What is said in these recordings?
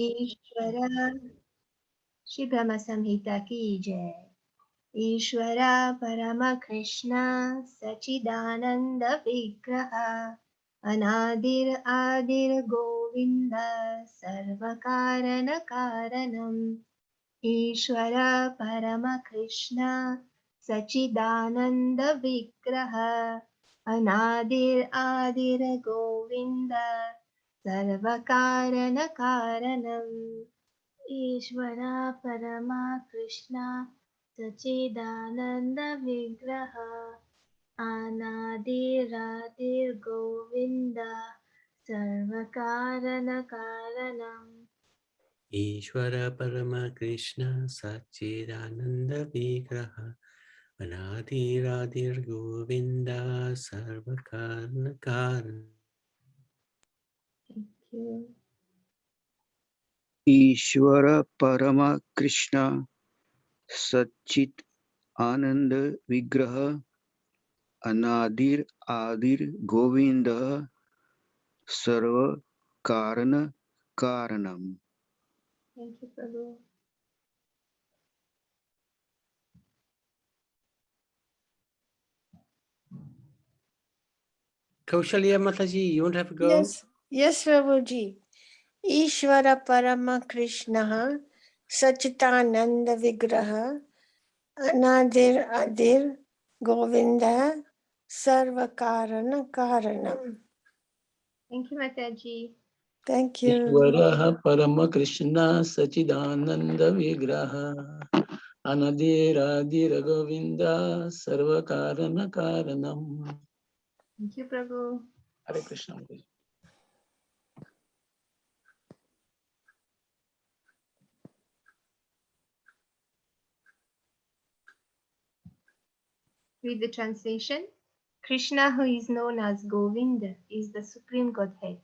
ईश्वरा श्री ब्रह्म संहिता की जय। ईश्वरा परम कृष्ण सचिदानंद विग्रह अनादिर आदिर गोविंद सर्व कारण कारणम। ईश्वर परम कृष्ण सचिदानंद विग्रह अनादिर आदिर गोविंद सर्व कारण कारणम। ईश्वरा परमा कृष्णा सच्चिदानंद विग्रह अनादिरादिर्गोविन्द सर्वकारण कारणम्। ईश्वर परम कृष्ण सच्चिदानंद विग्रह अनादिरादिर्गोविन्द सर्वकारण कारण। Thank you. ईश्वर परम कृष्ण सच्चित आनंद विग्रह अनादिर आदिर गोविंद सर्व कारण कारणम। Thank you, Prabhu. Kaushalya Mataji, you won't have to go? Yes, Prabhuji. ईश्वर परम कृष्ण सच्चिदानंद विग्रह अनादिर आदिर गोविंद सर्व कारण कारणम। Thank you, Mataji. Thank you. ईश्वरः परमकृष्ण सच्चिदानंद विग्रह अनदिरादिरगोविन्द सर्वकारण कारणम्। Thank you, Prabhu. Hare Krishna. Read the translation. Krishna, who is known as Govinda, is the supreme Godhead.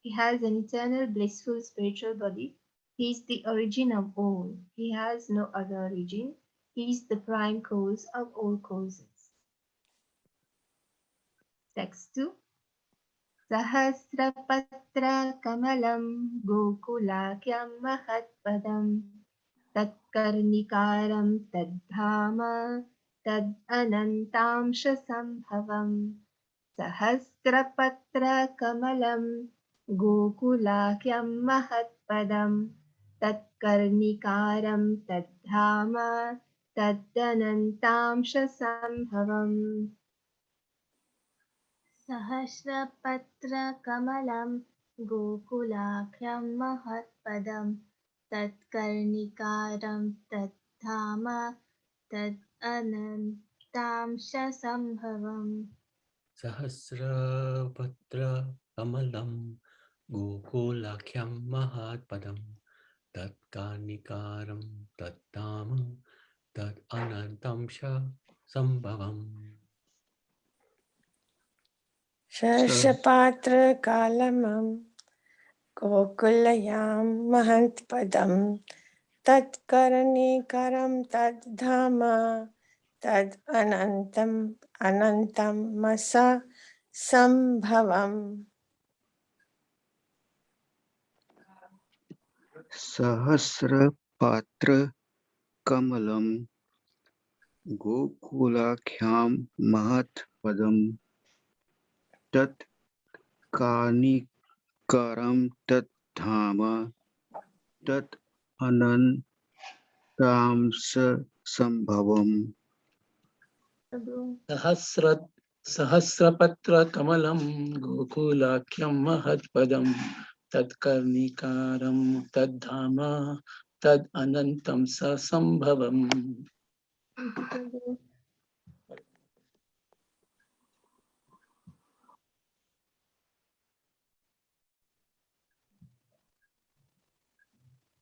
He has an eternal blissful spiritual body. He is the origin of all. He has no other origin. He is the prime cause of all causes. Text 2. Sahasrapatra kamalam gokulakyam mahatpadam tatkarnikaram tadhama tad anantamsha sambhavam. सहस्रपत्रकमलं गोकुलाख्यं महत्पदं तत्कर्णिकारं तद्धाम तदनन्तांशसम्भवम्। सहस्रपत्रकमलं गोकुलाख्यं महत्पदं तत्कर्णिकारं तद्धाम तदनन्तांशसम्भवम्। सहस्रपत्र कमलं गोकुलाख्यं महात्पदं तत्कानिकारं तद्धाम तद् अनन्तं च सम्भवम्। शर्षपात्र कालमं गोकुलयां महत्पदं तत्कर्णिकारं तद्धाम तद् अनन्तं मसा संभवम्। सहस्र पात्र कमलम गोकुलाख्याम महत् पदम तत् कानिकरम तत् धाम तत् अनंतांश संभवम। सहस्रपत्रकमलं गोकुलाख्यं महत्पदं तत्कर्णिकारं तद्धाम तद् अनन्तं स सम्भवम्।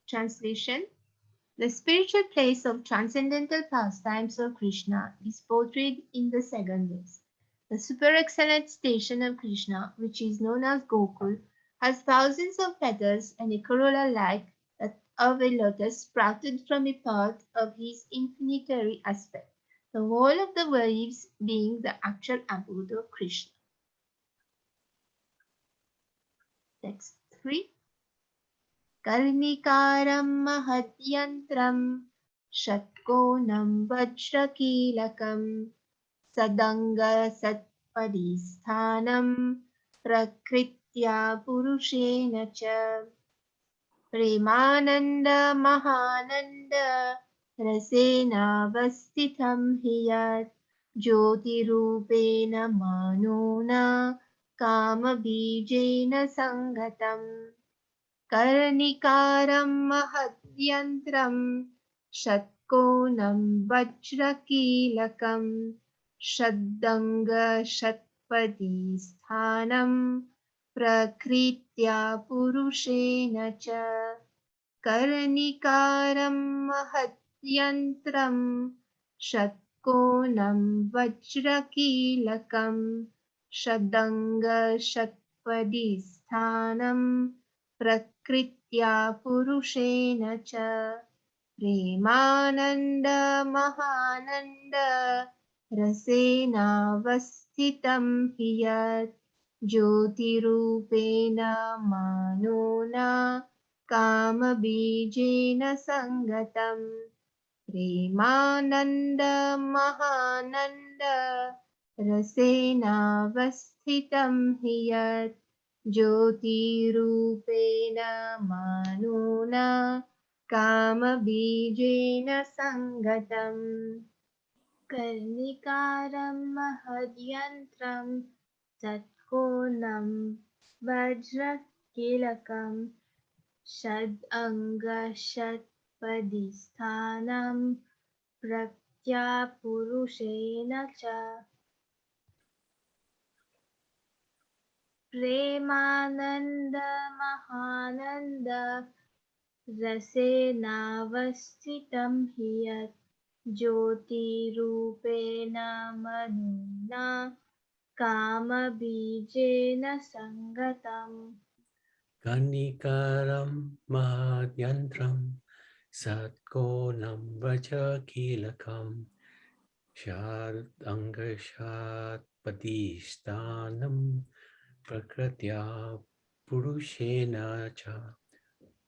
Translation. The spiritual place of transcendental pastimes of Krishna is portrayed in the second verse. The super excellent station of Krishna, which is known as Gokul, has thousands of petals and a corolla like that of a lotus sprouted from a part of his infinitary aspect, the whole of the waves being the actual abode of Krishna. Text 3. कर्णिकारं महद्यन्त्रं षट्कोणं वज्रकीलकं सदङ्गसत्परिस्थानं प्रकृत्या पुरुषेण च प्रेमानन्दमहानन्द रसेनावस्थितं हि यत् ज्योतिरूपेण मनोन कामबीजेन सङ्गतम् कर्णिकारं महद्यन्त्रं षट्कोणं वज्रकीलकं षडङ्गषट्पदी स्थानं प्रकृत्या पुरुषेण च कर्णिकारं महद्यन्त्रं षट्कोणं वज्रकीलकं षडङ्गषट्पदी स्थानं प्रकृत्या पुरुषेण च प्रेमानन्दमहानन्द रसेनावस्थितं हि यत् ज्योतिरूपेण मनोना कामबीजेन सङ्गतम् प्रेमानन्दमहानन्द रसेनावस्थितं हि यत् ज्योतिरूपेण मनोना कामबीजेन सङ्गतम् कर्णिकारं महद्यन्त्रं षट्कोणं वज्रकीलकं षडङ्गषट्पदी स्थानं प्रकृत्या पुरुषेण च प्रेमानन्दमहानन्द रसेनावस्थितं हि यत् ज्योतिरूपेण मनोना कामबीजेन सङ्गतम् Kanikaram Madhyantram Satkonam Vajakilakam Shad Padishtanam Prakritya Purushena Cha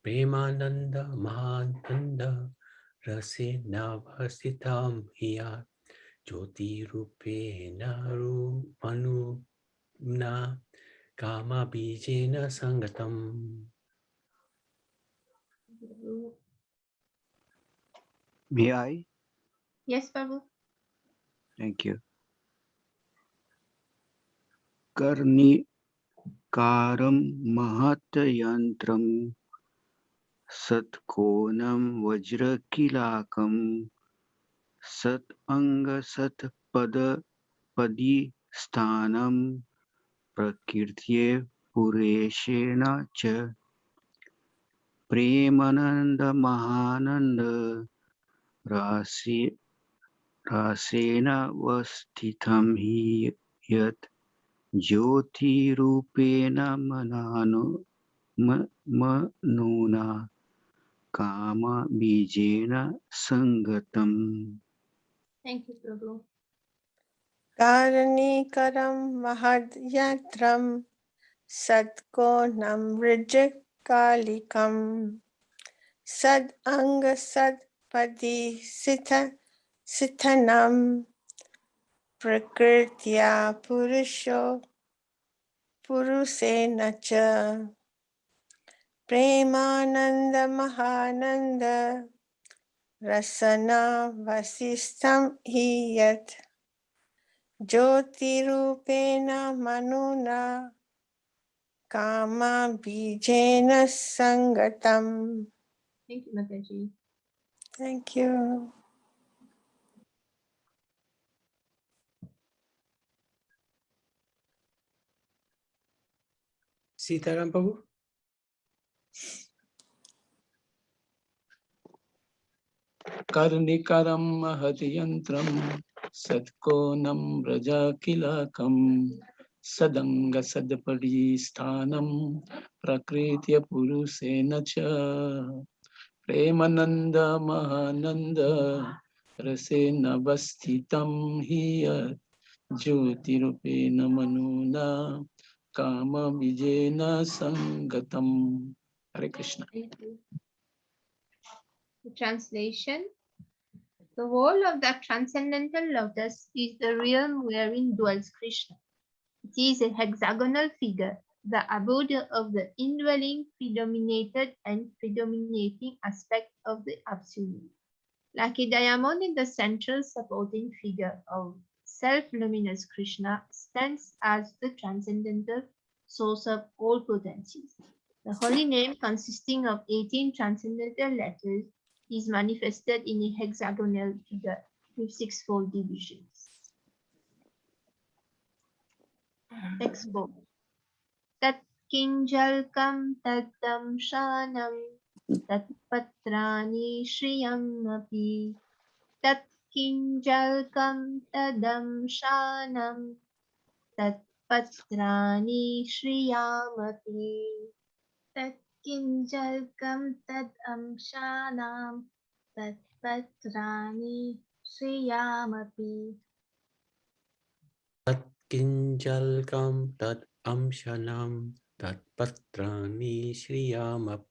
Premananda Mahananda Rasena Vasitam Hiya Jyoti Rupena Manuna Kama Bijena Sangatam. May I? Yes, Prabhu. Thank you. Karnikaram mahatayantram satkonam vajrakilakam satanga satpada padisthanam prakirtye pureshena cha premananda mahananda rasi rasena vastitham hi yat ज्योतिरूपेण मनूना कामबीजेन सङ्गतम्. Thank you, Prabhu. कारणीकरं महद्यन्त्रं सत्कोणं वृज्रकालिकं सदङ्गसत्पदी सिथनं प्रकृत्या पुरुषेण च प्रेमानन्दमहानन्द रसना वसिष्ठं हि यत् ज्योतिरूपेण मनुना कामबीजेन सङ्गतम्. Thank you, Mataji. Thank you. Sitaram Prabhu. कर्णिकरं महद्यन्त्रं सत्कोणं व्रजकिलकं सदङ्गसद्परिस्थानं प्रकृत्य पुरुषेण च प्रेमानन्द महानन्द रसेनावस्थितं हि यत् ज्योतिरूपेण मनोना कामबीजेन सङ्गतम् Hare Krishna. Thank you. The translation. The whole of that transcendental lotus is the realm wherein dwells Krishna. It is a hexagonal figure, the abode of the indwelling, predominated and predominating aspect of the Absolute. Like a diamond in the central supporting figure of self-luminous Krishna stands as the transcendental source of all potencies. The holy name, consisting of 18 transcendental letters, is manifested in a hexagonal figure with sixfold divisions. Text book. Tat kinjalkam taddam shanam tat patrani shriyam api tat kinjalkam tadam shanam tat patrani shriyam api tat kinjalkam tadam shanam tat patrani shriyam api. Tat kinjalkam tat amshanam tat patrani shriyamap.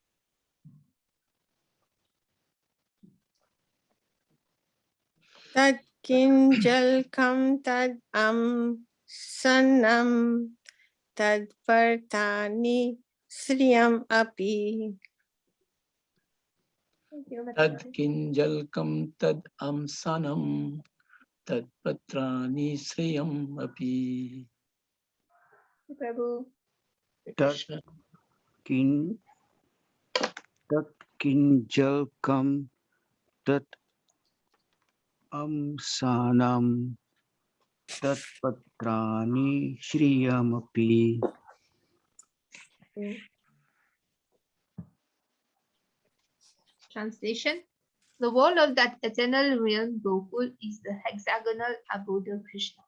Tad kinjalkam tad sanam tad partani sriyam api. Thank you, Tad Bhattabari. kinjalkam tad amsanam tad patrani sriyam api. Prabhu. Hare tat Krishna. kin tat kinjalkam tat amsanam tat patrani shriyamapi. Translation. The wall of that eternal realm Gokul is the hexagonal abode of Krishna.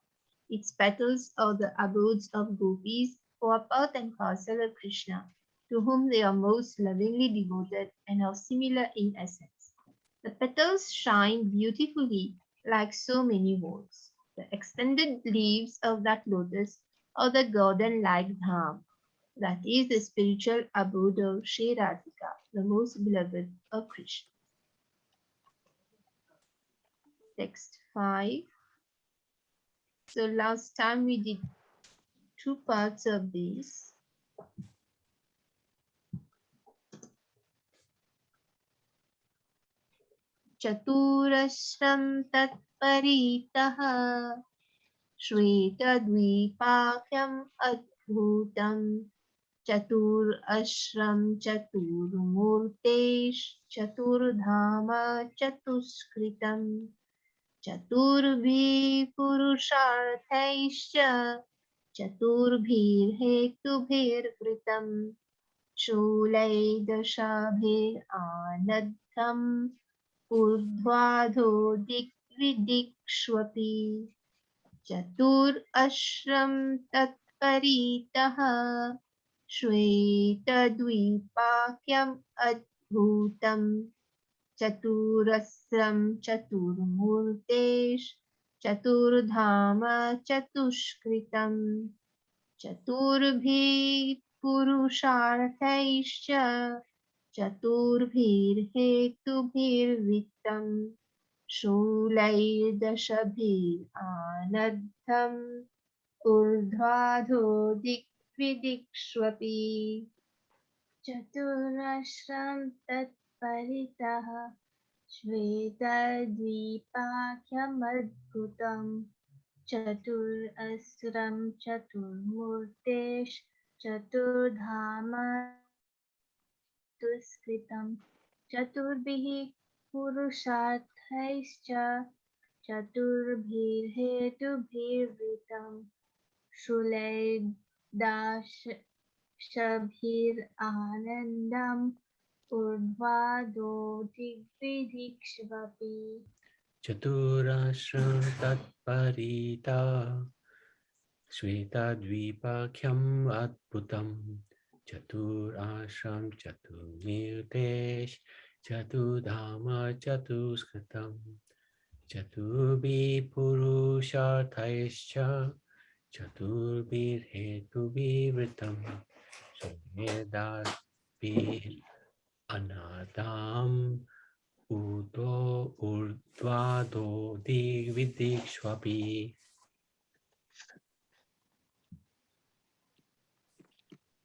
Its petals are the abodes of gopis, who are part and parcel of Krishna, to whom they are most lovingly devoted and are similar in essence. The petals shine beautifully like so many walls. The extended leaves of that lotus are the garden-like dham, that is the spiritual abode of Sri Radhika, the most beloved of Krishna. Text 5. So last time we did two parts of this. Chaturashram tatparitaha Shvetadvipakhyam adbhutam Chaturashram chaturmurtesh Chaturdhama chatuskritam Chaturbhi purusharthaischa Chaturbhirhetubhirkritam शूलैदशाभिरानद्धम् ऊर्ध्वाधो दिग्विदिक्ष्वपि चतुरश्रं तत्परितः श्वेतद्विपाक्यम् अद्भुतम् चतुरस्रं चतुर्मूर्तेश् चतुर्धाम चतुष्कृतम् चतुर्भिः पुरुषार्थैश्च चतुर्भिर्हेतुभिर्वित्तम् शूलैर्दशभिरानद्धम् ऊर्ध्वाधो दिग्विदिक्ष्वपि चतुरश्रं तत्परितः श्वेतद्विपाख्यमद्भुतम् चतुरस्रं चतुर्मूर्तेश् चतुर्धाम चतुष्कृतं चतुर्भिः पुरुषार्थैश्च चतुर्भिर्हेतुभिर्वृतं शूलैर्दाशभिरानन्दम् ऊर्ध्वाधो दिग्विदिक्ष्वपि Chaturashram tatparita Shvetadvipakhyam adbhutam Chaturashram chaturmirtesh Chaturdhama chatuskritam Chaturbhi purusharthaischa Chaturbhi hetubhi vritam Anadam Udo Urdvado Digvidikshvapi.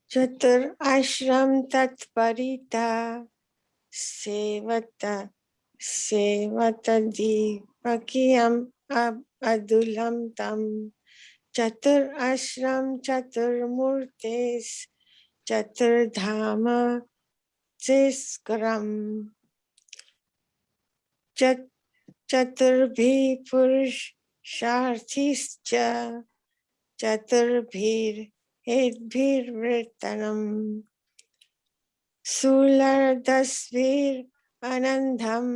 Chatur ashram tatparita sevata sevata adulam tam. Chatur ashram chatur murtes chatur dhama Tiskaram Chaturbhi Purusharthishcha Chaturbhir Hedbhir Vritanam Sulardasvir Anandam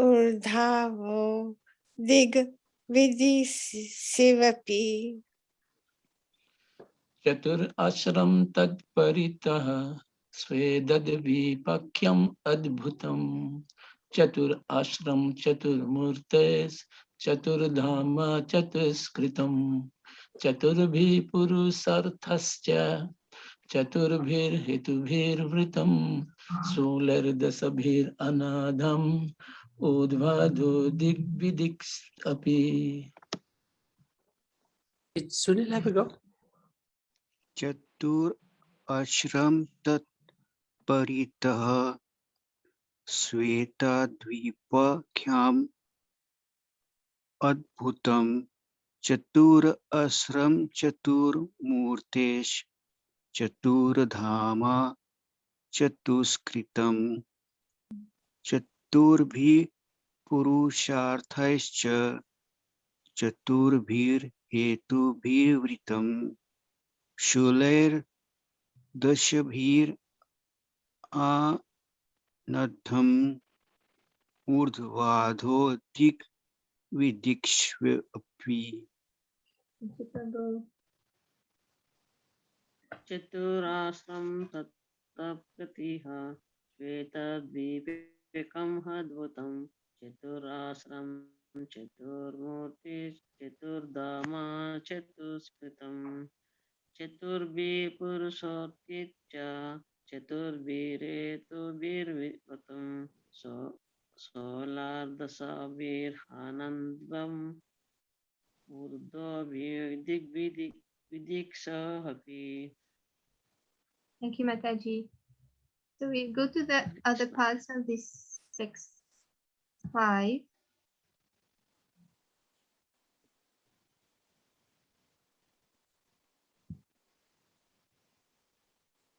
Urdhavo Dig Vidhi Sivapi. Chatur ashram tad paritaha Svedad vipakyam adbhutam Chatur ashram chatur murtes Chatur dhama chatuskritam Chaturbhi purusarthascha Chaturbhir hitubhir vritam Solardasabhir anadham Udvado digvidiks api. Did Sunil have a go? चतुर अश्रम तत्परितः श्वेताद्वीपख्याम् अद्भुतं चतुर अस्रं चतुर्मूर्तेश् चतुर्धामा चतुष्कृतं चतुर्भिः पुरुषार्थैश्च चतुर्भिर्हेतुभिर्वृतं शूलैर्दशभिरनद्धम् ऊर्ध्वाधो दिग्विदिक्ष्वपि चतुराश्रं तत्तप्रतिह श्वेतद्वीपकं अद्भुतं चतुराश्रं चतुर्मूर्ति चतुर्धामा चतुष्कृतं चतुर्भिः पुरुषोत्थित चतुर्भिरेतुभिर्विवृतं सोलार्दशभिरानन्दम् ऊर्ध्वभिर्दिग्विदिक्सहपि. Thank you, Mataji. So we go to the other parts of this text 5.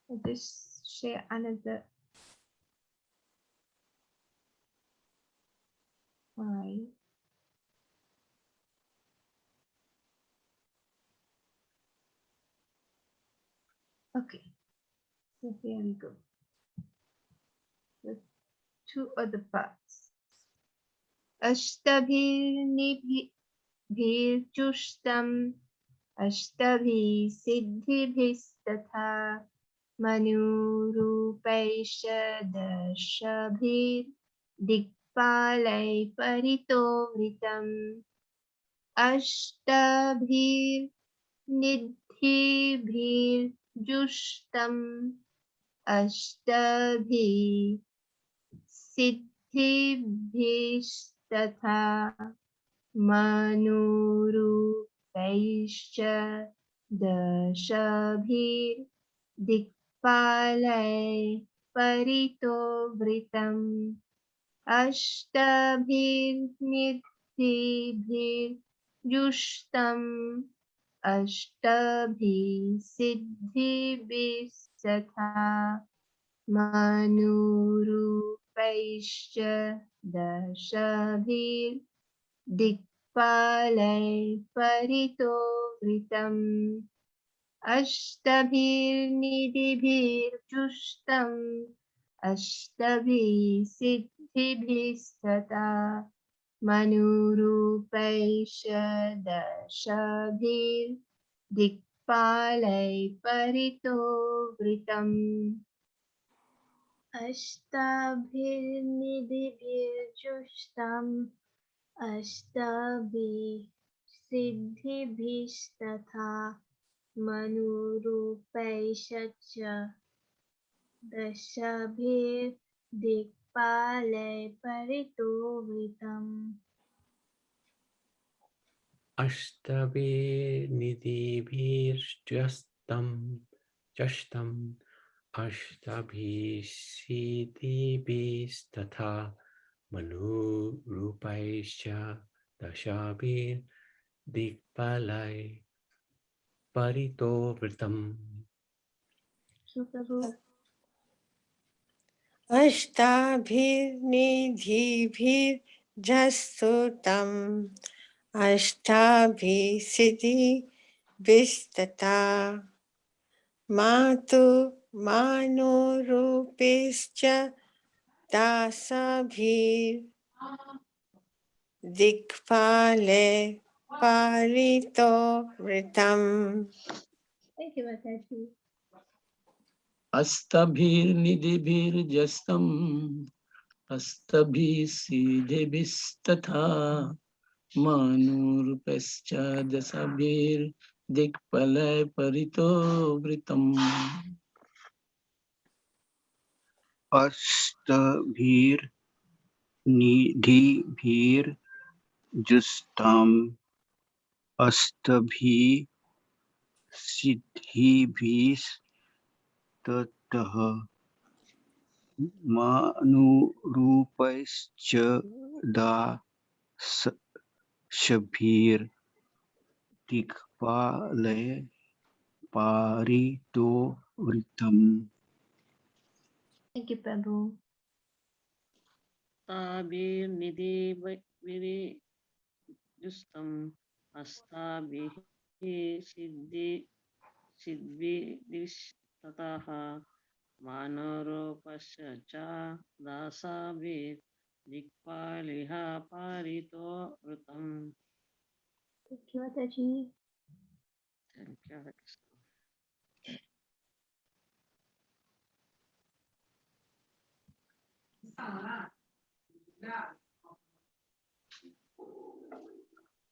I'll just share another 5. Okay, so here we go. The two other parts. Ashtabhirnibhirjushtam Ashtabhi siddhibhistatha Manurupaisha dashabhir Dikpalai parito vritam Ashtabhir Nidhibhirjushtam Ashtabhi Siddhibhistatha Manurupaisha dashabhir Dikpalai parito vritam Ashtabhir Nidhibhirjushtam Ashtabhi Siddhibhisatha Manurupaisha dashabhir Dikpalai parito vritam Ashtabhir nidhibhirjushtam Ashtabhi siddhibhisatha Manurupaisha dashabhir Dikpalai parito vritam Ashtabhir nidhibhirjushtam Ashtabhi siddhibhistatha Manurupaisha दशभिर्दिक्पाले परितो वृतम् चष्टम् अष्टभिषितिभिस्तथा मनुरूपैश्च दशाभिर्दिक्पालै परितो वृतम्. So Prabhu, अष्टाभिर्निधिभिर्जस्तुतम् अष्टाभिसिद्धिभिस्तथा मातु मानोरूपेश्च दासाभिर्दिक्पाले पालितो वृतम्. thank you, Mataji. अस्तभिर्निधिभिर्जस्तम् अस्तभिसिद्धिभिस्तथा मानूरूपश्च दशभिर्दिक्पालैः परितो वृतम्. अष्टभिर्निधिभिर्जुष्टम् अष्टभिसिद्धिभिस्ततः मानुरूपैश्च दाशभिर्दिक्पालैः पारितो वृतम्. Thank you, Prabhu. ताभिर्निधिभिर्जुष्टम् अस्ताभिः सिद्धिभिस्ततः मानोरूपस्य च दासाभिर्दिक्पालिः पारितो वृतम्. Thank you, Mataji. Thank you, Hare Krishna.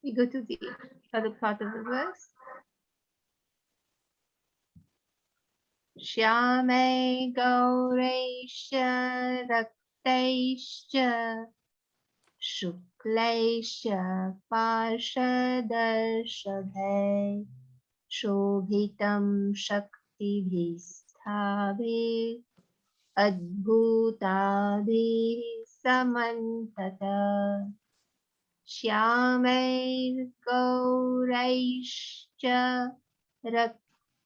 We go to the other part of the verse. Shyame Gaureshya Raktaishcha Shuklaishya Parshadarshabhe Shobhitam Shakti Adbhutabhi Samantata Shyamair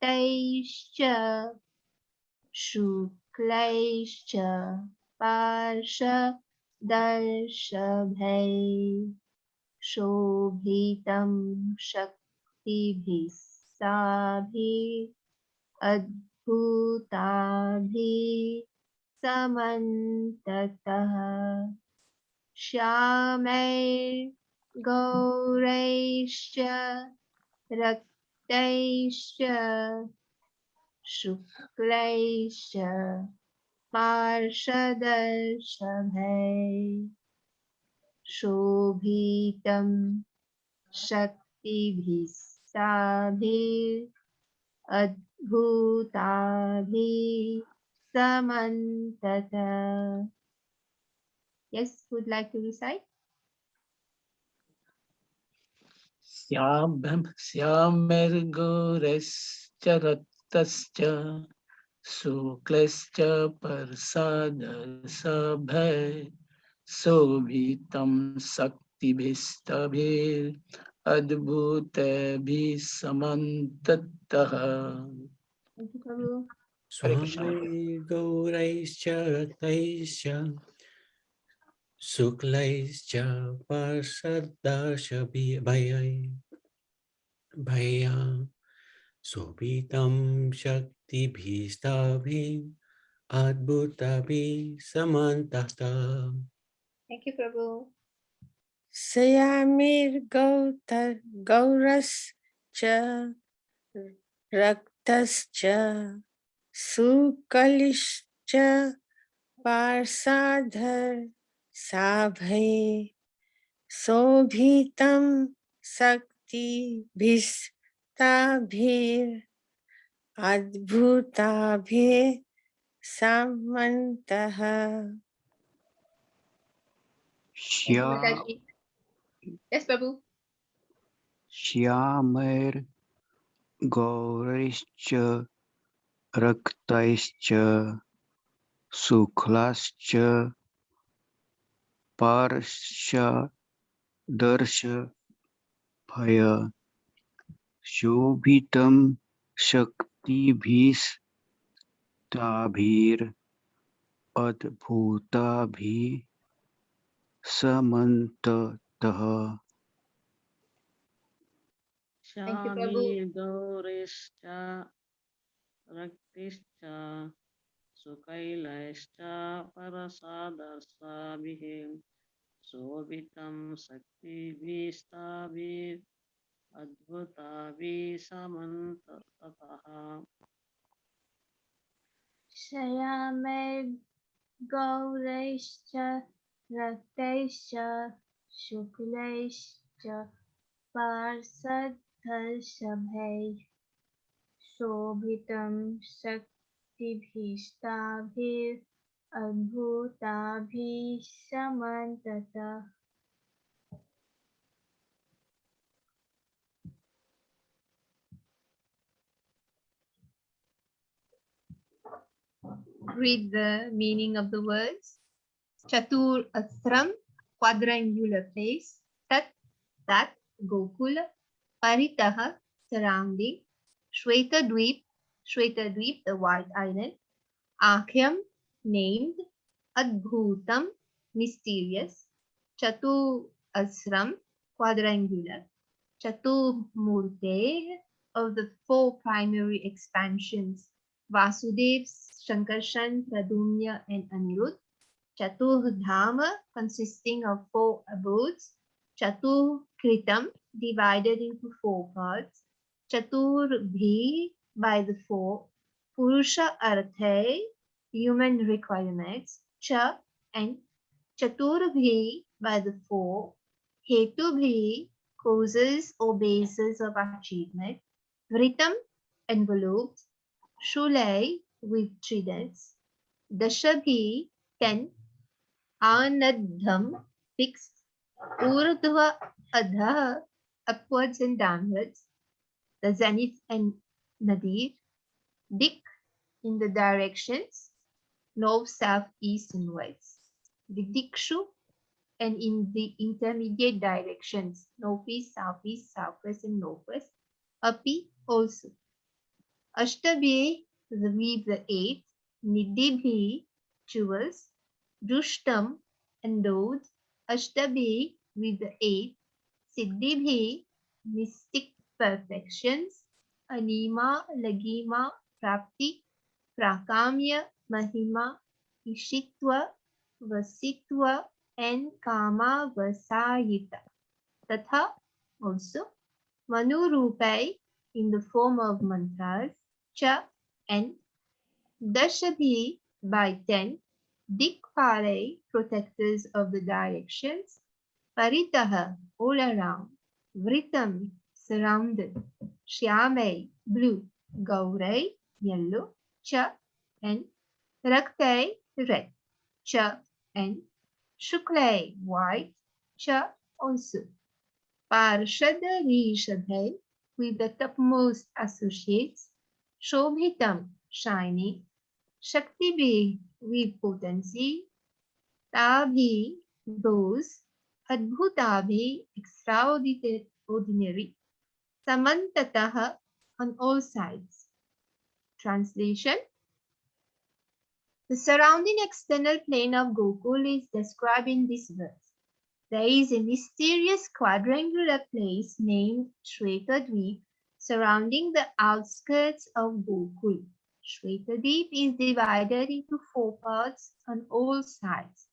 Ractaischa Shuklaischa Parshadarshabhai Shobhitam Shakti Sabhi Adbhutabhi Samantatah Shyamair Gauraishya Raktaishya Shuklaishya Parshadarshabhai Shobhitam Shakti Adbhutabhi Samantata. Yes, would like to recite? श्यामर्गोरश्च रक्तश्च शुक्लश्च परसादर्शभय शोभितं शक्तिभिस्तभिरद्भुतभिः समन्ततः. Thank you, Prabhu. Hare Krishna. Swami Gauraiश्च रक्तैश्च शुक्लैश्च भया शोभितं शक्तिभिस्ताभिः अद्भुताभिः समन्ततः. Thank you, Prabhu. गौरश्च रक्तश्च शुक्लश्च पार्षदर्शभै शोभितं शक्तिभिस्तभिरद्भुताभिः Samantah. Thank you, Shya, Mataji. Yes, Prabhu. Shyamar Gaurishcha Raktaischa Suklascha Parsha Darsha Phaya Shobhitam Shaktibhis Tabhir Adbhutabhi Samantatah. Thank you, Prabhu. शामीर्गौरिश्च रक्तिश्च सुकैलश्च परसादर्शाभिः शोभितं शक्तिभिस्ताभिरद्भुताभिः समन्ततः Shayame Gauraischa Raktaischa Shuklaischa Parsadharshabhai Shobhitam Shaktibhishtabhir Adbhutabhi Samantata. Read the meaning of the words. Chatur Astram, quadrangular place. Tat, that, Gokula. Paritaha, surrounding. Shweta Dweep, the white island. Akhyam, named. Adbhutam, mysterious. Chatu Asram, quadrangular. Chatu Murte, of the four primary expansions. Vasudev, Shankarshan, Pradumya, and Anirudh. Chatur-dhama, consisting of four abodes. Chatur-kritam, divided into four parts. Chatur-bhi, by the four. Purusha arthe, human requirements. Cha, and Chatur-bhi, by the four. Hetu-bhi, causes or bases of achievement. Vritam, envelopes. Shulai, with tridents. Dashabhi, 10. Anadham, fixed. Urdhva Adha, upwards and downwards. The zenith and nadir. Dik, in the directions. North, south, east, and west. Didikshu, and in the intermediate directions. Northeast, southeast, southwest, and northwest. Api, also. Ashtabhi, with the eighth. Nidibhi, jewels. Dushtam, endowed. Ashtabhi, with the eighth. Siddhibhi, mystic perfections. Anima, lagima, prapti. Prakamya, mahima. Ishitva, vasitva, and kama vasayita. Tatha, also. Manurupai, in the form of mantras. Cha, and Dashabhi, by 10. Dikpale, protectors of the directions. Paritaha, all around. Vritam, surrounded. Shyame, blue. Gaurai, yellow. Cha, and Raktai, red. Cha, and Shuklai, white. Cha, also. Parshada Rishadhai, with the topmost associates. Shobhitam, shining. Shakti, with potency. Tabhi, those. Adbhutabhi, extraordinary. Samantataha, on all sides. Translation. The surrounding external plane of Gokul is described in this verse. There is a mysterious quadrangular place named Shwetadweep surrounding the outskirts of Gokul. Shwetadweep is divided into four parts on all sides.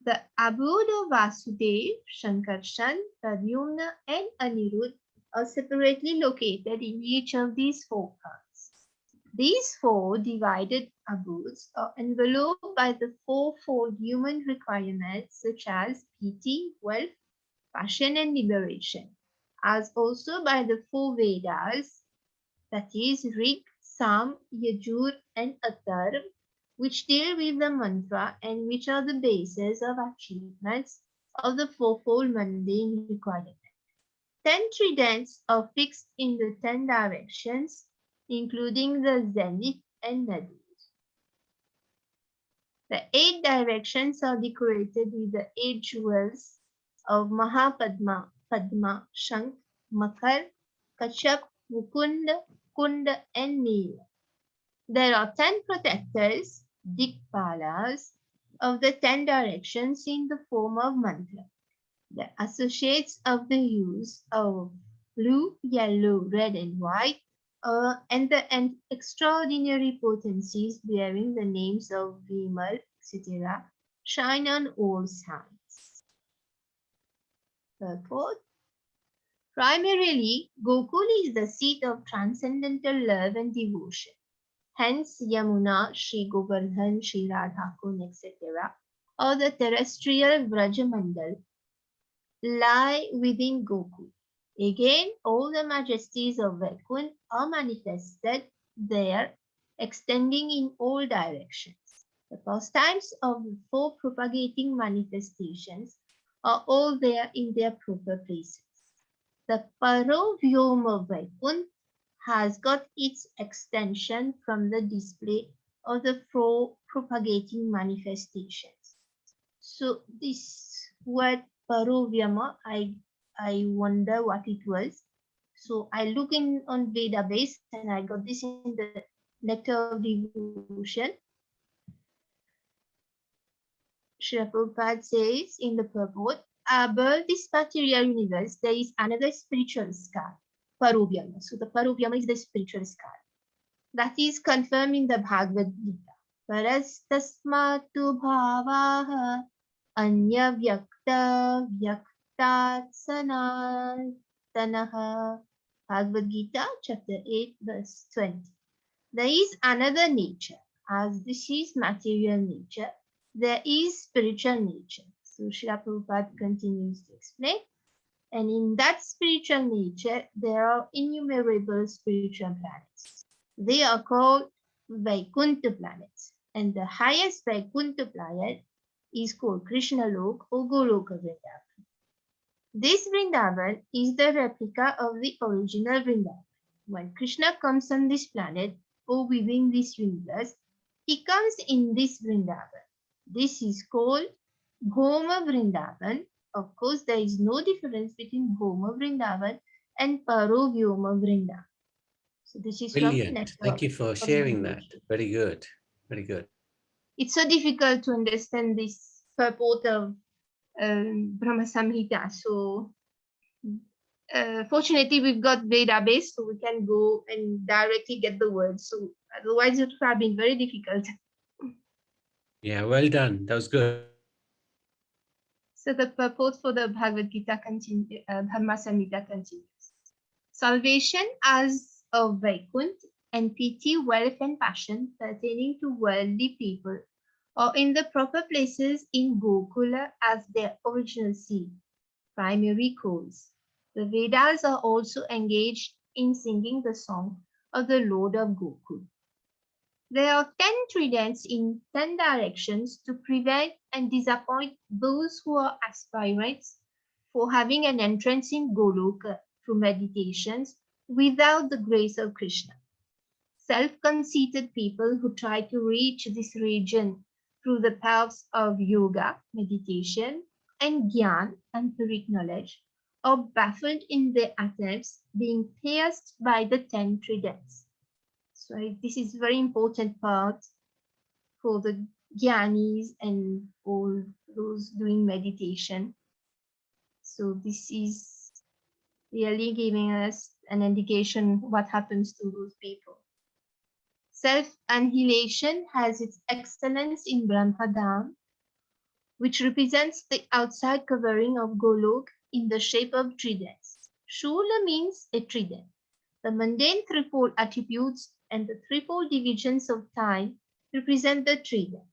The abode of Vasudev, Shankarshan, Pradyumna, and Anirudh are separately located in each of these four parts. These four divided abodes are enveloped by the fourfold human requirements such as piti, wealth, passion, and liberation, as also by the four Vedas, that is Rig, Sam, Yajur, and Atharv, which deal with the mantra and which are the basis of achievements of the fourfold mundane requirement. 10 tridents are fixed in the 10 directions, including the zenith and nadir. The 8 directions are decorated with the 8 jewels of Mahapadma, Padma, Shank, Makar, Kachap, Mukunda, Kunda, and Nila. There are 10 protectors, Dikpalas, of the 10 directions in the form of mantra. The associates of the hues of blue, yellow, red, and white, and extraordinary potencies bearing the names of Vimal, etc., shine on all sides. Purport. Primarily, Gokul is the seat of transcendental love and devotion. Hence, Yamuna, Sri Govardhan, Sri Radhakund, etc., or the terrestrial Vrajamandal lie within Gokul. Again, all the majesties of Vaikunth are manifested there, extending in all directions. The pastimes of the 4 propagating manifestations are all there in their proper places. The Parovyom of Vaikunth has got its extension from the display of the 4 propagating manifestations. So this word Parovyama, I wonder what it was. So I look in on database and I got this in the Nectar of Devotion. Srila Prabhupada says in the purport, above this material universe, there is another spiritual sky, Parovyama. So the Parovyama is the spiritual sky. That is confirmed in the Bhagavad Gita. Parastasmatu bhavaha anya vyakta vyaktat sanatanaha. Bhagavad Gita, chapter 8, verse 20. There is another nature. As this is material nature, there is spiritual nature. So Srila Prabhupada continues to explain. And in that spiritual nature, there are innumerable spiritual planets. They are called Vaikuntha planets. And the highest Vaikuntha planet is called Krishna Lok or Goloka Vrindavan. This Vrindavan is the replica of the original Vrindavan. When Krishna comes on this planet or within this universe, he comes in this Vrindavan. This is called Bhoma Vrindavan. Of course, there is no difference between Bhoma Vrindavan and Parovyoma Vrindavan. So this is from Brilliant. Nectar Thank you for of sharing that. Devotion. Very good. Very good. It's so difficult to understand this purport of Brahma Samhita. So fortunately, we've got database, so we can go and directly get the words. So otherwise, it would have been very difficult. Yeah, well done. That was good. So the purport for the Bhagavad Gita Brahma Samhita continues. Salvation as of Vaikuntha and pity, wealth, and passion pertaining to worldly people, or in the proper places in Gokula as their original seed, primary cause. The Vedas are also engaged in singing the song of the Lord of Gokul. There are 10 tridents in 10 directions to prevent and disappoint those who are aspirants for having an entrance in Goloka through meditations without the grace of Krishna. Self-conceited people who try to reach this region through the paths of yoga, meditation, and jnana, empiric knowledge, are baffled in their attempts, being pierced by the 10 tridents. So this is very important part for the jnanis and all those doing meditation. So this is really giving us an indication what happens to those people. Self-annihilation has its excellence in Brahmadam, which represents the outside covering of Golok in the shape of tridents. Shula means a trident. The mundane threefold attributes and the threefold divisions of time represent the trident.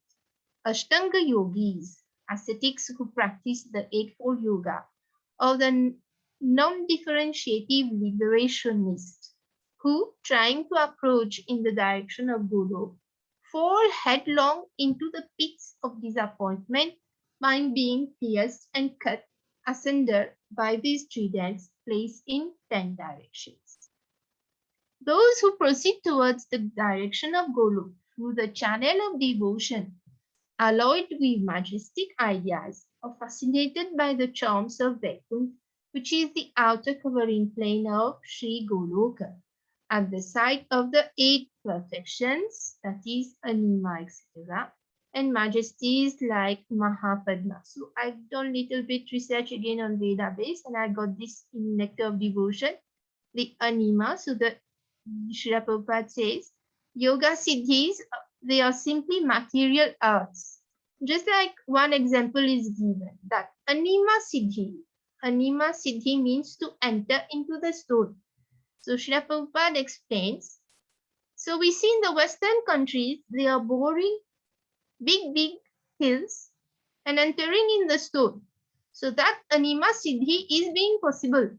Ashtanga yogis, ascetics who practice the eightfold yoga, or the non-differentiative liberationists who, trying to approach in the direction of Guru, fall headlong into the pits of disappointment by being pierced and cut asunder by these tridents placed in 10 directions. Those who proceed towards the direction of Golok through the channel of devotion, alloyed with majestic ideas, are fascinated by the charms of Vaikuntha, which is the outer covering plane of Sri Goloka, at the site of the 8 perfections, that is Anima, etc., and majesties like Mahapadma. So I've done little bit research again on Veda base, and I got this in Nectar of Devotion, the Anima. So the Srila Prabhupada says, Yoga Siddhis, they are simply material arts. Just like one example is given, that Anima Siddhi means to enter into the soul. So Srila Prabhupada explains, so we see in the Western countries, they are boring big hills and entering in the soul. So that Anima Siddhi is being possible,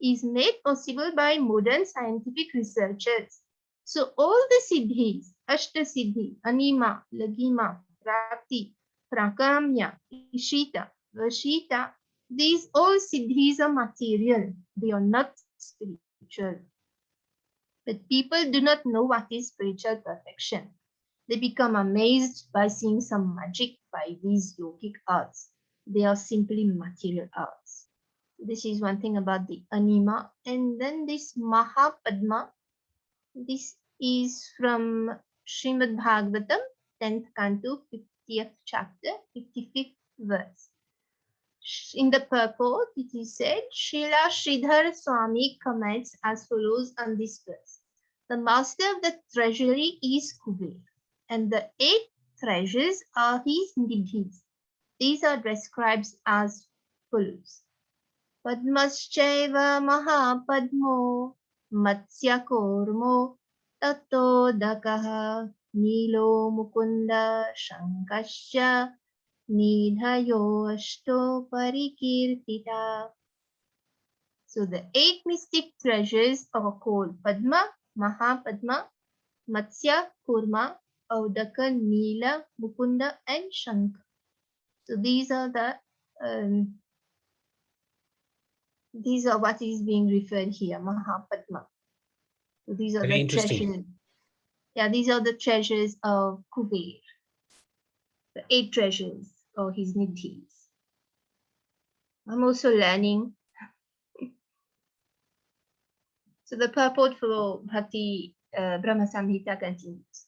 is made possible by modern scientific researchers. So all the Siddhis, Ashta Siddhi, Anima, Lagima, Prapti, Prakamya, Ishita, Vashita, these all Siddhis are material. They are not spiritual. But people do not know what is spiritual perfection. They become amazed by seeing some magic by these yogic arts. They are simply material arts. This is one thing about the Anima. And then this Mahapadma, this is from Srimad Bhagavatam, 10th canto, 50th chapter, 55th verse. In the purport, it is said, Srila Sridhar Swami comments as follows on this verse. The master of the treasury is Kuber, and the 8 treasures are his nidhis. These are described as follows. Padmaschaiva Mahapadmo Matsya Kormo Tatodakaha Nilo Mukunda Shankasya Nidhayo Ashto Parikirtita. So the 8 mystic treasures are called Padma, Mahapadma, Matsya, Kurma, Audaka, Nila, Mukunda, and Shankha. So these are what is being referred here, Mahapadma. So these are Very the interesting. treasures. Yeah, these are the treasures of Kuber. The 8 treasures or his nidhis. I'm also learning. So the purport for Bhakti Brahma Samhita continues.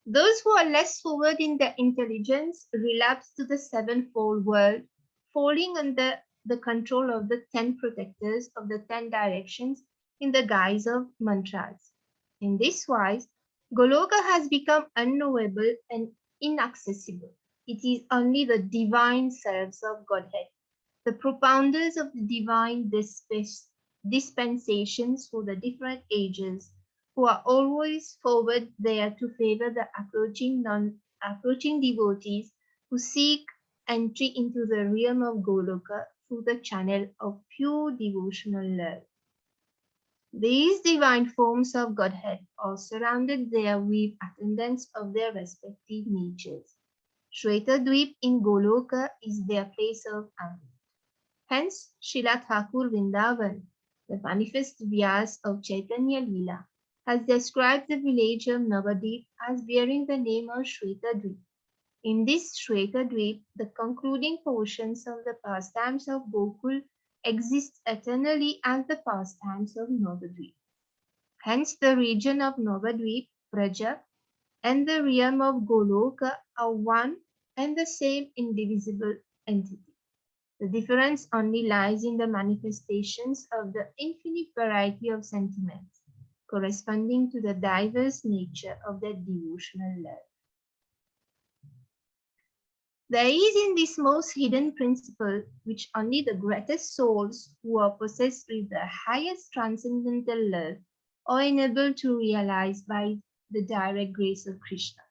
Those who are less forward in their intelligence relapse to the sevenfold world, falling under the control of the 10 protectors of the 10 directions in the guise of mantras. In this wise, Goloka has become unknowable and inaccessible. It is only the divine selves of Godhead, the propounders of the divine dispensations for the different ages, who are always forward there to favor the approaching devotees who seek entry into the realm of Goloka through the channel of pure devotional love. These divine forms of Godhead are surrounded there with attendants of their respective natures. Shweta-dweep in Goloka is their place of abode. Hence, Srila Thakur Vrindavan, the manifest Vyas of Chaitanya Leela, has described the village of Navadvip as bearing the name of Shweta-dweep. In this Shweta-dweep, the concluding portions of the pastimes of Gokul exist eternally as the pastimes of Navadvip. Hence, the region of Navadvip, Praja, and the realm of Goloka are one and the same indivisible entity. The difference only lies in the manifestations of the infinite variety of sentiments, corresponding to the diverse nature of their devotional love. There is in this most hidden principle, which only the greatest souls who are possessed with the highest transcendental love are enabled to realize by the direct grace of Krishna.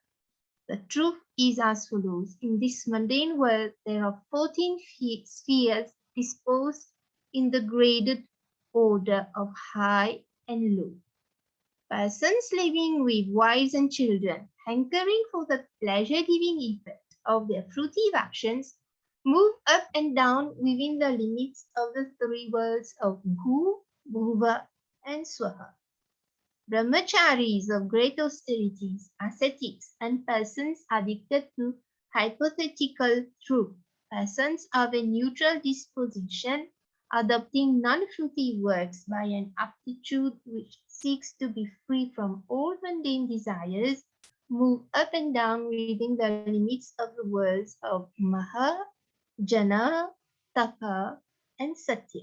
The truth is as follows. In this mundane world, there are 14 spheres disposed in the graded order of high and low. Persons living with wives and children hankering for the pleasure-giving effect of their fruitive actions, move up and down within the limits of the three worlds of Bhu, Bhuva, and Swaha. Brahmacharis of great austerities, ascetics, and persons addicted to hypothetical truth, persons of a neutral disposition, adopting non-fruitive works by an aptitude which seeks to be free from all mundane desires, move up and down within the limits of the worlds of Maha, Jana, Tapa, and Satya.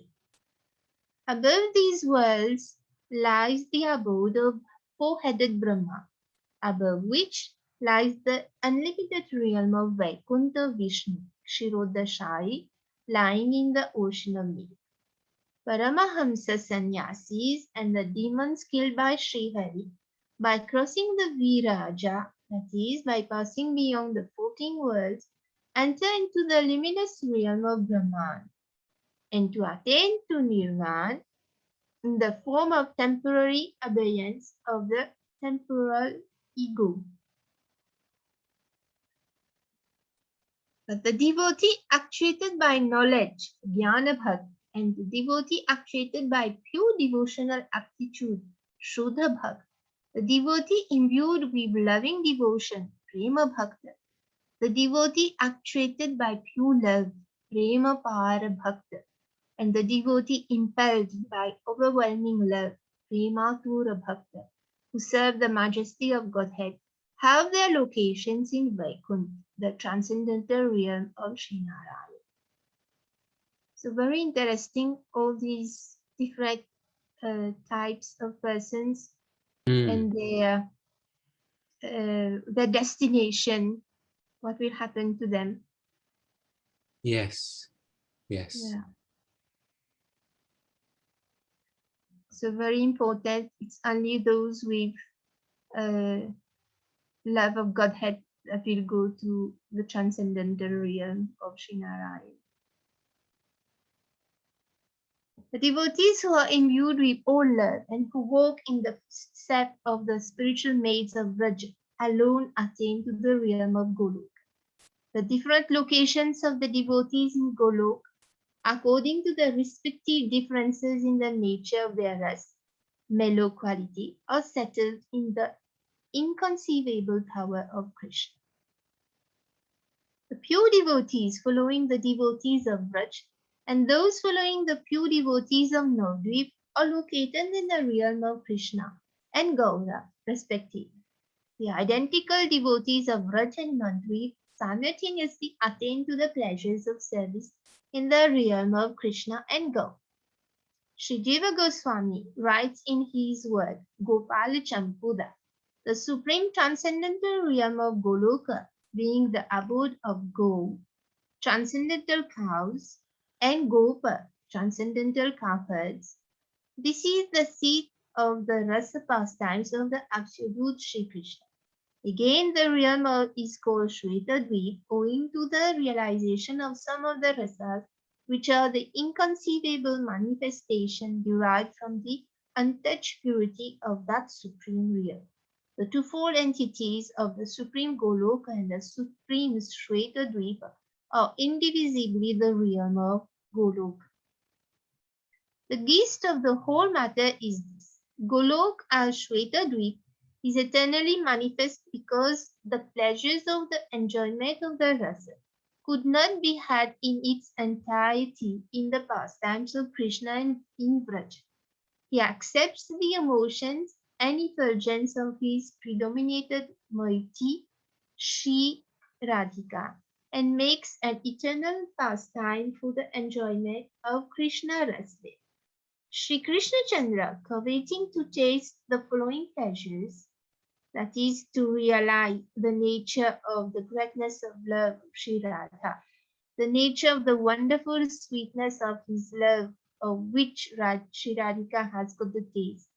Above these worlds lies the abode of four-headed Brahma, above which lies the unlimited realm of Vaikuntha Vishnu, Kshirodashai, lying in the ocean of milk. Paramahamsa sannyasis and the demons killed by Srihari, by crossing the Viraja, that is, by passing beyond the 14 worlds, enter into the luminous realm of Brahman. And to attain to Nirvana, in the form of temporary abeyance of the temporal ego. But the devotee actuated by knowledge, jnana bhakt, and the devotee actuated by pure devotional aptitude, shuddha bhakt, the devotee imbued with loving devotion, prema bhakta, the devotee actuated by pure love, prema para bhakta, and the devotee impelled by overwhelming love, Prematura Bhakta, who serve the majesty of Godhead, have their locations in Vaikuntha, the transcendental realm of Srinarayana. So very interesting, all these different types of persons and their destination, what will happen to them. Yes. Yes. Yeah. So very important. It's only those with love of Godhead that will go to the transcendental realm of Srinarayan. The devotees who are imbued with all love and who walk in the step of the spiritual maids of Vraja alone attain to the realm of Golok. The different locations of the devotees in Golok, according to the respective differences in the nature of their ras, mellow quality, are settled in the inconceivable power of Krishna. The pure devotees following the devotees of Vraj and those following the pure devotees of Navadvip are located in the realm of Krishna and Gaura, respectively. The identical devotees of Vraj and Navadvip simultaneously attain to the pleasures of service in the realm of Krishna and Gaura. Sri Jiva Goswami writes in his work Gopala Champuda, the supreme transcendental realm of Goloka being the abode of Go, transcendental cows, and Gopa, transcendental cowherds. This is the seat of the rasa pastimes of the absolute Sri Krishna. Again, the realm is called Shvetadvip owing to the realization of some of the rasas which are the inconceivable manifestation derived from the untouched purity of that supreme realm. The twofold entities of the supreme Goloka and the supreme Shvetadvipa are indivisibly the realm of Goloka. The gist of the whole matter is this. Golok as Shvetadvip is eternally manifest because the pleasures of the enjoyment of the rasa could not be had in its entirety in the pastimes of Krishna and in Vraj. He accepts the emotions and effulgence of his predominated moiety, Shri Radhika, and makes an eternal pastime for the enjoyment of Krishna Rasde. Shri Krishna Chandra, coveting to taste the following pleasures, that is, to realize the nature of the greatness of love of Sri Radha, the nature of the wonderful sweetness of his love, of which Sri Radhika has got the taste,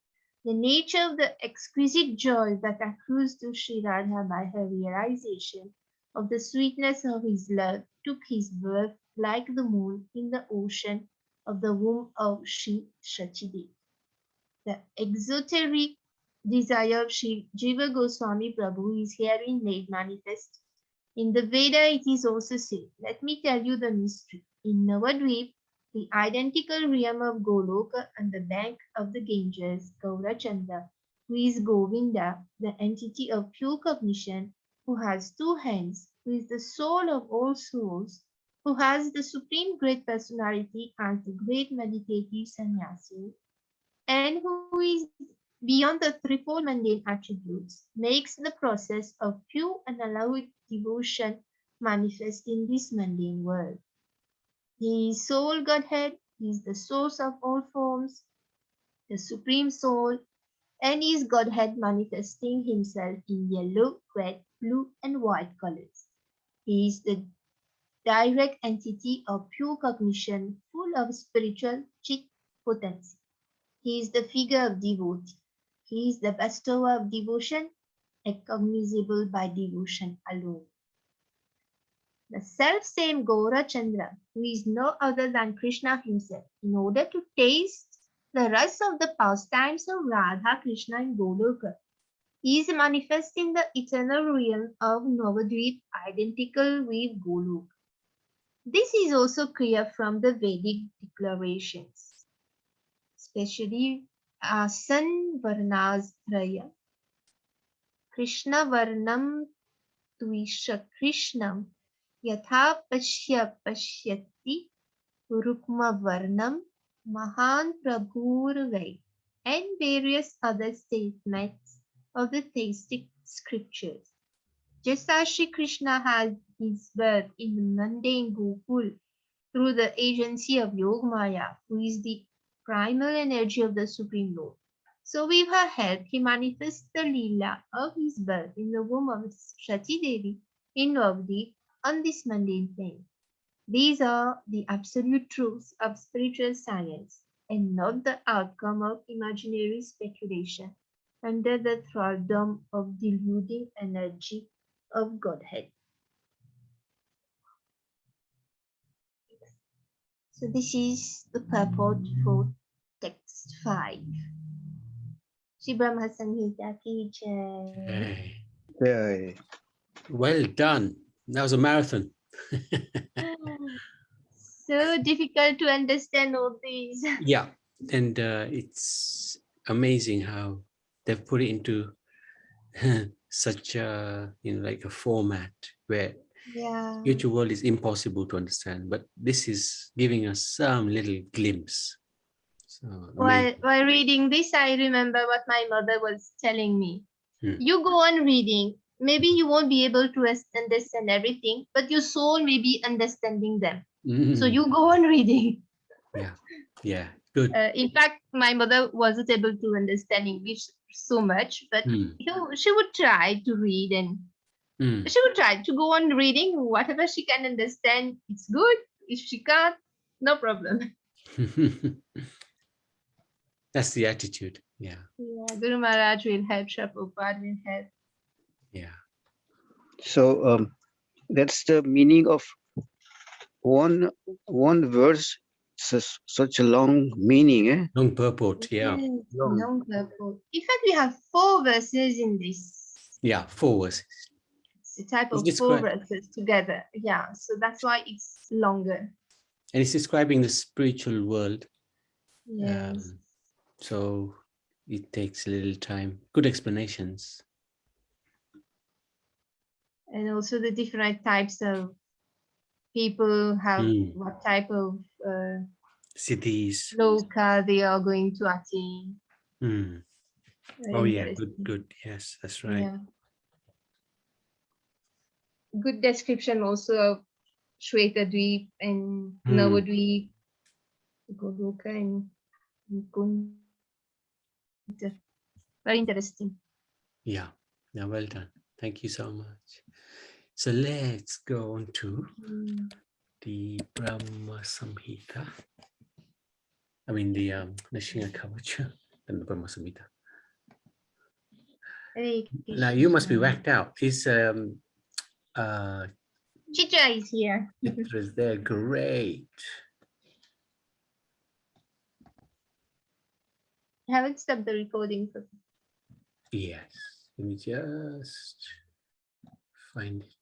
the nature of the exquisite joy that accrues to Sri Radha by her realization of the sweetness of his love, took his birth like the moon in the ocean of the womb of Sri Shachidev. The exoteric desire of Sri Jiva Goswami Prabhu is herein made manifest. In the Veda, it is also said, let me tell you the mystery. In Navadvip, the identical realm of Goloka on the bank of the Ganges, Gaurachandra, who is Govinda, the entity of pure cognition, who has two hands, who is the soul of all souls, who has the supreme great personality as the great meditative sannyasi, and who is beyond the threefold mundane attributes, makes the process of pure and unalloyed devotion manifest in this mundane world. He is soul Godhead, he is the source of all forms, the supreme soul, and is Godhead manifesting himself in yellow, red, blue, and white colors. He is the direct entity of pure cognition, full of spiritual chit potency. He is the figure of devotee. He is the bestower of devotion, cognizable by devotion alone. The self-same Gaura Chandra, who is no other than Krishna himself, in order to taste the rest of the pastimes of Radha Krishna in Goloka, is manifest in the eternal realm of Navadvip, identical with Golok. This is also clear from the Vedic declarations, especially Asan Varnas Traya, Krishna Varnam Tuisha Krishnam, Yatha Pashya Pashyati, Rukma Varnam, Mahan Prabhur Vai, and various other statements of the theistic scriptures. Just as Sri Krishna had his birth in the mundane Gokul through the agency of Yogamaya, who is the primal energy of the Supreme Lord, so with her help he manifests the Leela of his birth in the womb of Shati Devi in Navadvip on this mundane plane. These are the absolute truths of spiritual science and not the outcome of imaginary speculation under the thraldom of deluding energy of Godhead. So this is the purport for text 5. Shri Brahma Samhita ki jai. Okay. Well done. That was a marathon. So difficult to understand all these. Yeah, and it's amazing how they've put it into such a like a format where Yeah. spiritual world is impossible to understand, but this is giving us some little glimpse. So amazing. While reading this, I remember what my mother was telling me. Hmm. You go on reading. Maybe you won't be able to understand everything, but your soul may be understanding them. So Mm. you go on reading. Yeah, good. In fact, my mother wasn't able to understand English so much, but Mm. she would try to read and Mm. she would try to go on reading whatever she can understand. It's good. If she can't, no problem. That's the attitude. Yeah, Yeah, Guru Maharaj will help, Prabhupada will help. yeah. So that's the meaning of one verse. Such a long meaning, eh? Long purport. Yeah, Yes, Long. long purport. In fact, we have 4 verses in this. yeah. 4 verses. It's a type It's of 4 described, verses together. Yeah, so that's why it's longer. and it's describing the spiritual world. Yes. So it takes a little time. Good explanations. And also the different types of people have what type of Cities. loka they are going to attain. Mm. Very Oh yeah, interesting. good. Yes, that's right. Yeah. Good description also of Shwetadweep and Navadweep, Goloka and Kunda. Very interesting. Yeah, well done. Thank you so much. So let's go on to the Brahma Samhita. I mean the Nishinga Kavacha and the Brahma Samhita. Hare Now you must be Krishna. whacked out. Is Chitra is here. Chitra's there? Great. I haven't stopped the recording for Yes. Let me just find it.